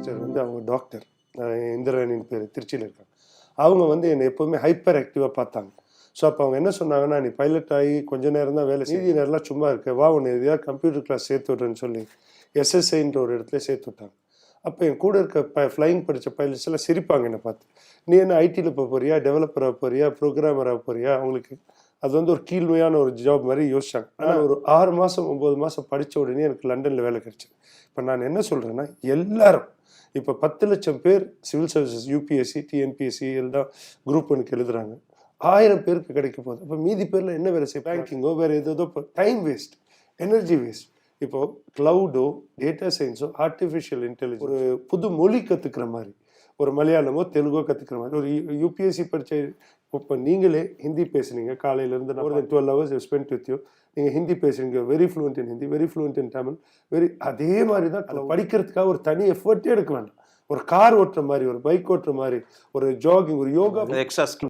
Sister வந்து அவங்க doctor, இந்திராணின்னு பேர், திருச்சியில் இருக்காங்க. அவங்க வந்து என்னை எப்போவுமே ஹைப்பர் ஆக்டிவாக பார்த்தாங்க. ஸோ அப்போ அவங்க என்ன சொன்னாங்கன்னா, நீ பைலட் ஆகி கொஞ்ச நேரம் தான் வேலை, மீதி நேரம்லாம் சும்மா இருக்க, வா உன்னை எதையாவது கம்ப்யூட்டர் கிளாஸ் சேர்த்து விட்றேன்னு சொல்லி எஸ்எஸ்ஐன்ற ஒரு இடத்துல சேர்த்து விட்டாங்க. அப்போ என் கூட இருக்க ஃப்ளைங் படித்த பைலட்ஸ் எல்லாம் சிரிப்பாங்க என்னை பார்த்து. நீ என்ன ஐடியில் போக போறியா, டெவலப்பராக போறியா, ப்ரோக்ராமராக போறியா? அவங்களுக்கு அது வந்து ஒரு கீழ்மையான ஒரு ஜாப் மாதிரி யோசிச்சாங்க. ஆனால் ஒரு 6 மாதம் 9 மாதம் படித்த உடனே எனக்கு லண்டனில் வேலை கிடைச்சிது. இப்போ நான் என்ன சொல்கிறேன்னா, எல்லாரும் இப்போ 10 லட்சம் பேர் சிவில் சர்வீசஸ், யூபிஎஸ்சி, டிஎன்பிஎஸ்சி எல்லாம் குரூப் ஒன்றுக்கு எழுதுறாங்க. 1000 பேருக்கு கிடைக்க போகுது. அப்போ மீதி பேரில் என்ன வேலை செய்ய, பேங்கிங்கோ வேறு ஏதோ டைம் வேஸ்ட், எனர்ஜி வேஸ்ட். இப்போது க்ளவுடோ, டேட்டா சயின்ஸோ, ஆர்டிஃபிஷியல் இன்டெலிஜென்ஸ், ஒரு புது மொழி கற்றுக்கிற மாதிரி, ஒரு மலையாளமோ தெலுங்கோ கற்றுக்கிற மாதிரி, ஒரு யூபிஎஸ்சி படித்த, இப்போ நீங்களே ஹிந்தி பேசுனீங்க காலையிலேருந்து, நான் ஒரு 12 hours ஸ்பெண்ட் வித் யூ, நீங்கள் ஹிந்தி பேசுறீங்க, வெரி ஃப்ளூயன்ட் இன் ஹிந்தி, வெரி ஃப்ளூயன்ட் இன் தமிழ், அதே மாதிரி தான் அதை படிக்கிறதுக்காக ஒரு தனி எஃபர்ட்டே எடுக்க வேண்டாம். ஒரு கார் ஓட்டுற மாதிரி, ஒரு பைக் ஓட்டுற மாதிரி, ஒரு ஜாகிங், ஒரு யோகா, எக்ஸ்ட்ரா